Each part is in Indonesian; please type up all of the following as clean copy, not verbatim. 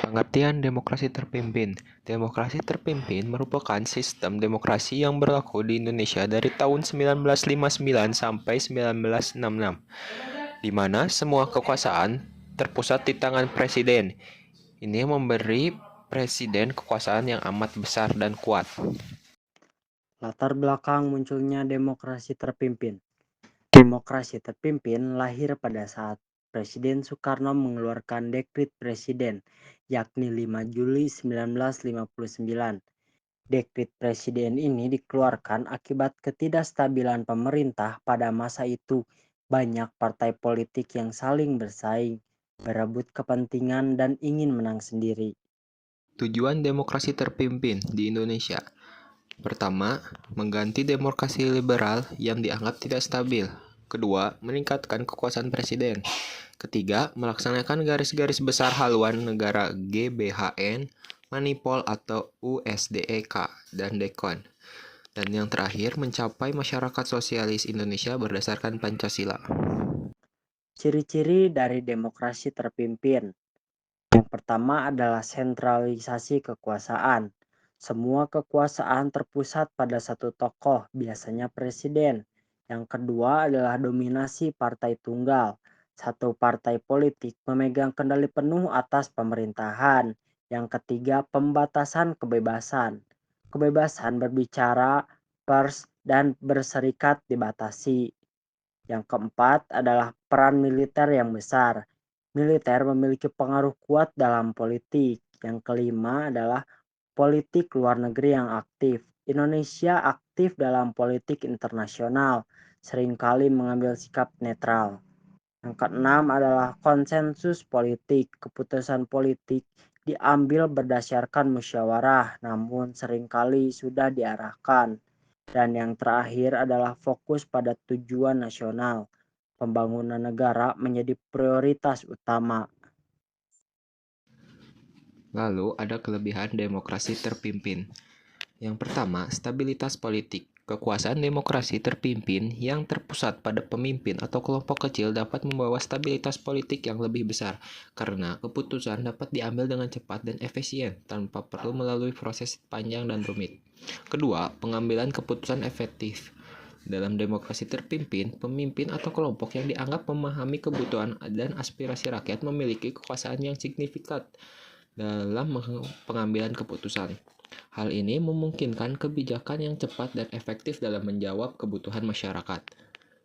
Pengertian demokrasi terpimpin. Demokrasi terpimpin merupakan sistem demokrasi yang berlaku di Indonesia dari tahun 1959 sampai 1966, di mana semua kekuasaan terpusat di tangan presiden. Ini memberi presiden kekuasaan yang amat besar dan kuat. Latar belakang munculnya demokrasi terpimpin. Demokrasi terpimpin lahir pada saat Presiden Soekarno mengeluarkan Dekrit Presiden, yakni 5 Juli 1959. Dekrit Presiden ini dikeluarkan akibat ketidakstabilan pemerintah pada masa itu. Banyak partai politik yang saling bersaing, berebut kepentingan dan ingin menang sendiri. Tujuan demokrasi terpimpin di Indonesia. Pertama, mengganti demokrasi liberal yang dianggap tidak stabil. Kedua, meningkatkan kekuasaan presiden. Ketiga, melaksanakan garis-garis besar haluan negara GBHN, Manipol atau USDEK, dan DEKON. Dan yang terakhir, mencapai masyarakat sosialis Indonesia berdasarkan Pancasila. Ciri-ciri dari demokrasi terpimpin. Yang pertama adalah sentralisasi kekuasaan. Semua kekuasaan terpusat pada satu tokoh, biasanya presiden. Yang kedua adalah dominasi partai tunggal. Satu partai politik memegang kendali penuh atas pemerintahan. Yang ketiga, pembatasan kebebasan. Kebebasan berbicara, pers, dan berserikat dibatasi. Yang keempat adalah peran militer yang besar. Militer memiliki pengaruh kuat dalam politik. Yang kelima adalah politik luar negeri yang aktif. Indonesia aktif dalam politik internasional, seringkali mengambil sikap netral. Yang keenam adalah konsensus politik. Keputusan politik diambil berdasarkan musyawarah, namun seringkali sudah diarahkan. Dan yang terakhir adalah fokus pada tujuan nasional. Pembangunan negara menjadi prioritas utama. Lalu ada kelebihan demokrasi terpimpin. Yang pertama, stabilitas politik. Kekuasaan demokrasi terpimpin yang terpusat pada pemimpin atau kelompok kecil dapat membawa stabilitas politik yang lebih besar karena keputusan dapat diambil dengan cepat dan efisien tanpa perlu melalui proses panjang dan rumit. Kedua, pengambilan keputusan efektif. Dalam demokrasi terpimpin, pemimpin atau kelompok yang dianggap memahami kebutuhan dan aspirasi rakyat memiliki kekuasaan yang signifikan dalam pengambilan keputusan. Hal ini memungkinkan kebijakan yang cepat dan efektif dalam menjawab kebutuhan masyarakat.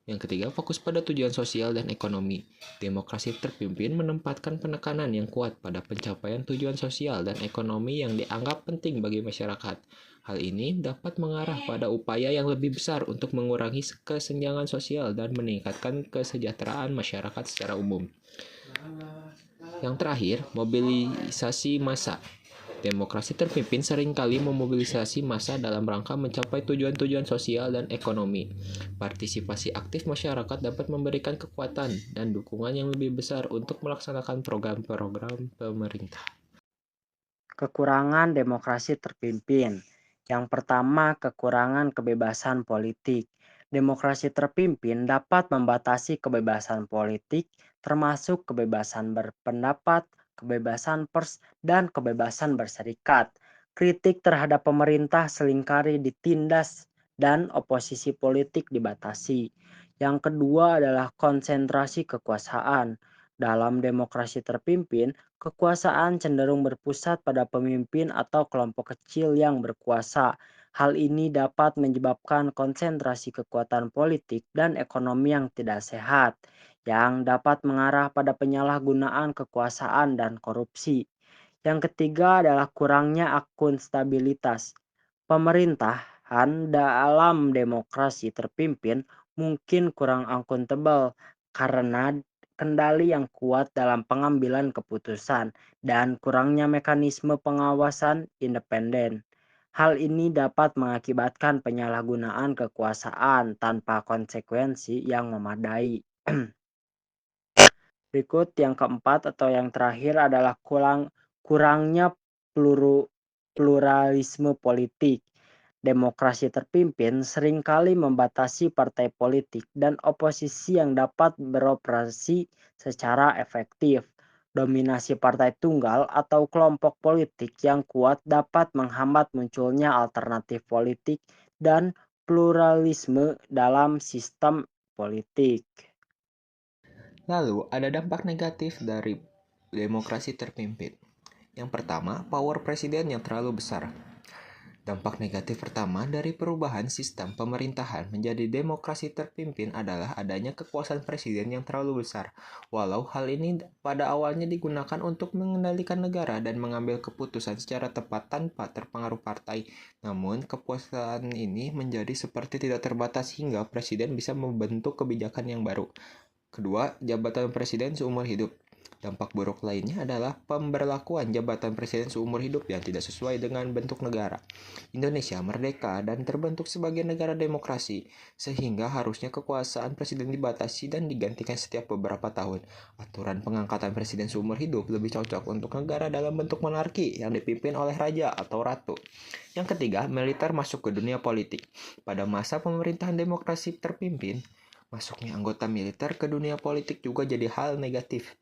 Yang ketiga, fokus pada tujuan sosial dan ekonomi. Demokrasi terpimpin menempatkan penekanan yang kuat pada pencapaian tujuan sosial dan ekonomi yang dianggap penting bagi masyarakat. Hal ini dapat mengarah pada upaya yang lebih besar untuk mengurangi kesenjangan sosial dan meningkatkan kesejahteraan masyarakat secara umum. Yang terakhir, mobilisasi massa. Demokrasi terpimpin seringkali memobilisasi massa dalam rangka mencapai tujuan-tujuan sosial dan ekonomi. Partisipasi aktif masyarakat dapat memberikan kekuatan dan dukungan yang lebih besar untuk melaksanakan program-program pemerintah. Kekurangan demokrasi terpimpin. Yang pertama, kekurangan kebebasan politik. Demokrasi terpimpin dapat membatasi kebebasan politik, termasuk kebebasan berpendapat, kebebasan pers, dan kebebasan berserikat. Kritik terhadap pemerintah seringkali ditindas dan oposisi politik dibatasi. Yang kedua adalah konsentrasi kekuasaan. Dalam demokrasi terpimpin, kekuasaan cenderung berpusat pada pemimpin atau kelompok kecil yang berkuasa. Hal ini dapat menyebabkan konsentrasi kekuatan politik dan ekonomi yang tidak sehat, yang dapat mengarah pada penyalahgunaan kekuasaan dan korupsi. Yang ketiga adalah kurangnya akuntabilitas. Pemerintahan dalam demokrasi terpimpin mungkin kurang akuntabel karena kendali yang kuat dalam pengambilan keputusan dan kurangnya mekanisme pengawasan independen. Hal ini dapat mengakibatkan penyalahgunaan kekuasaan tanpa konsekuensi yang memadai. Berikut yang keempat atau yang terakhir adalah kurangnya pluralisme politik. Demokrasi terpimpin seringkali membatasi partai politik dan oposisi yang dapat beroperasi secara efektif. Dominasi partai tunggal atau kelompok politik yang kuat dapat menghambat munculnya alternatif politik dan pluralisme dalam sistem politik. Lalu, ada dampak negatif dari demokrasi terpimpin. Yang pertama, power presiden yang terlalu besar. Dampak negatif pertama dari perubahan sistem pemerintahan menjadi demokrasi terpimpin adalah adanya kekuasaan presiden yang terlalu besar. Walau hal ini pada awalnya digunakan untuk mengendalikan negara dan mengambil keputusan secara tepat tanpa terpengaruh partai, namun kekuasaan ini menjadi seperti tidak terbatas hingga presiden bisa membentuk kebijakan yang baru. Kedua, jabatan presiden seumur hidup. Dampak buruk lainnya adalah pemberlakuan jabatan presiden seumur hidup yang tidak sesuai dengan bentuk negara. Indonesia merdeka dan terbentuk sebagai negara demokrasi, sehingga harusnya kekuasaan presiden dibatasi dan digantikan setiap beberapa tahun. Aturan pengangkatan presiden seumur hidup lebih cocok untuk negara dalam bentuk monarki yang dipimpin oleh raja atau ratu. Yang ketiga, militer masuk ke dunia politik. Pada masa pemerintahan demokrasi terpimpin, masuknya anggota militer ke dunia politik juga jadi hal negatif.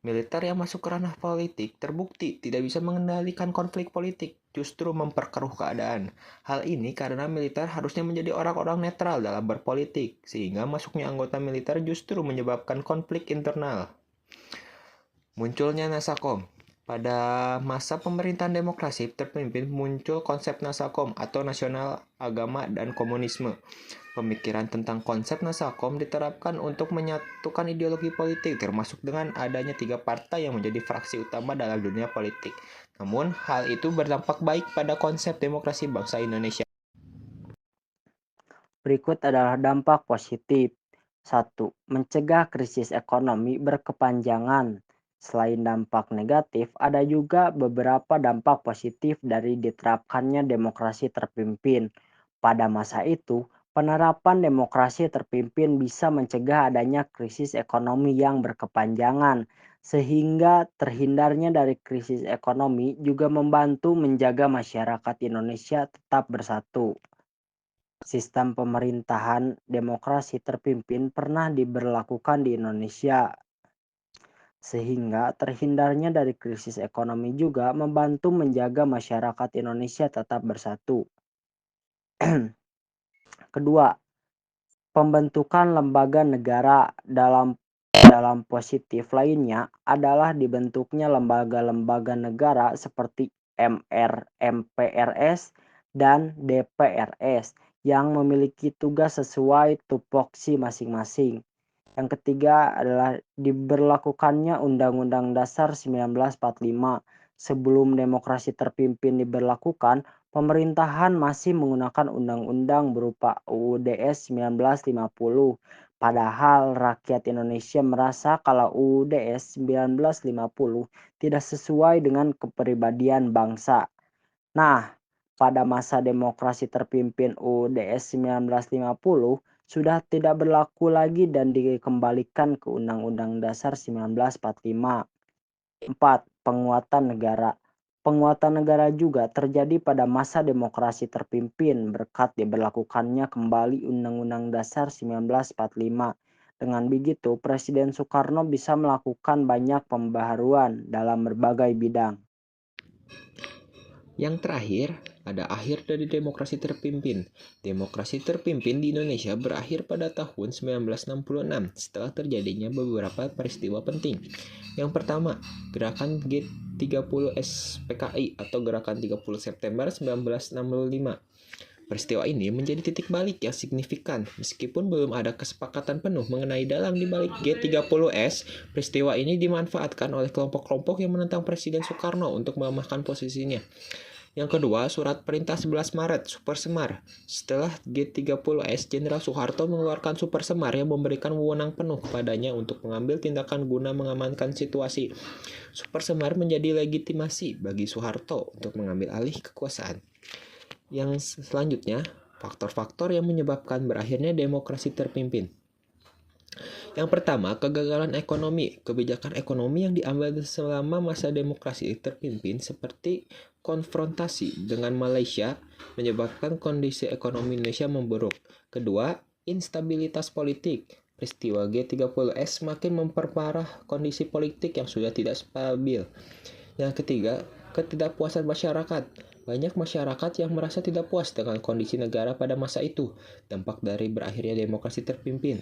Militer yang masuk ke ranah politik terbukti tidak bisa mengendalikan konflik politik, justru memperkeruh keadaan. Hal ini karena militer harusnya menjadi orang-orang netral dalam berpolitik, sehingga masuknya anggota militer justru menyebabkan konflik internal. Munculnya Nasakom. Pada masa pemerintahan demokrasi terpimpin muncul konsep Nasakom atau Nasional Agama dan Komunisme. Pemikiran tentang konsep Nasakom diterapkan untuk menyatukan ideologi politik termasuk dengan adanya 3 partai yang menjadi fraksi utama dalam dunia politik. Namun, hal itu berdampak baik pada konsep demokrasi bangsa Indonesia. Berikut adalah dampak positif. 1. Mencegah krisis ekonomi berkepanjangan. Selain dampak negatif, ada juga beberapa dampak positif dari diterapkannya demokrasi terpimpin. Pada masa itu, penerapan demokrasi terpimpin bisa mencegah adanya krisis ekonomi yang berkepanjangan, sehingga terhindarnya dari krisis ekonomi juga membantu menjaga masyarakat Indonesia tetap bersatu. Sistem pemerintahan demokrasi terpimpin pernah diberlakukan di Indonesia, sehingga terhindarnya dari krisis ekonomi juga membantu menjaga masyarakat Indonesia tetap bersatu. Kedua, pembentukan lembaga negara dalam positif lainnya adalah dibentuknya lembaga-lembaga negara seperti MPRS dan DPRS yang memiliki tugas sesuai tupoksi masing-masing. Yang ketiga adalah diberlakukannya Undang-Undang Dasar 1945. Sebelum demokrasi terpimpin diberlakukan, pemerintahan masih menggunakan undang-undang berupa UUD 1950. Padahal rakyat Indonesia merasa kalau UUD 1950 tidak sesuai dengan kepribadian bangsa. Nah, pada masa demokrasi terpimpin UUD 1950 sudah tidak berlaku lagi dan dikembalikan ke Undang-Undang Dasar 1945. 4. Penguatan negara. Penguatan negara juga terjadi pada masa demokrasi terpimpin berkat diberlakukannya kembali Undang-Undang Dasar 1945. Dengan begitu, Presiden Soekarno bisa melakukan banyak pembaharuan dalam berbagai bidang. Yang terakhir, ada akhir dari demokrasi terpimpin. Demokrasi terpimpin di Indonesia berakhir pada tahun 1966 setelah terjadinya beberapa peristiwa penting. Yang pertama, gerakan G30S PKI atau Gerakan 30 September 1965. Peristiwa ini menjadi titik balik yang signifikan. Meskipun belum ada kesepakatan penuh mengenai dalang di balik G30S, peristiwa ini dimanfaatkan oleh kelompok-kelompok yang menentang Presiden Soekarno untuk melemahkan posisinya. Yang kedua, surat perintah 11 Maret, Super Semar. Setelah G30S, Jenderal Soeharto mengeluarkan Super Semar yang memberikan wewenang penuh kepadanya untuk mengambil tindakan guna mengamankan situasi. Super Semar menjadi legitimasi bagi Soeharto untuk mengambil alih kekuasaan. Yang selanjutnya, faktor-faktor yang menyebabkan berakhirnya demokrasi terpimpin. Yang pertama, kegagalan ekonomi. Kebijakan ekonomi yang diambil selama masa demokrasi terpimpin seperti konfrontasi dengan Malaysia menyebabkan kondisi ekonomi Indonesia memburuk. Kedua, instabilitas politik. Peristiwa G30S semakin memperparah kondisi politik yang sudah tidak stabil. Yang ketiga, ketidakpuasan masyarakat. Banyak masyarakat yang merasa tidak puas dengan kondisi negara pada masa itu, dampak dari berakhirnya demokrasi terpimpin.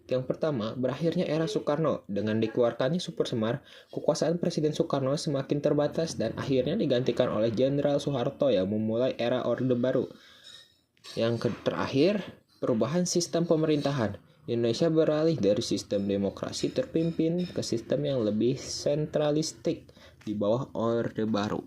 Yang pertama, berakhirnya era Soekarno. Dengan dikeluarkannya Super Semar, kekuasaan Presiden Soekarno semakin terbatas dan akhirnya digantikan oleh Jenderal Soeharto yang memulai era Orde Baru. Yang terakhir, perubahan sistem pemerintahan. Indonesia beralih dari sistem demokrasi terpimpin ke sistem yang lebih sentralistik di bawah Orde Baru.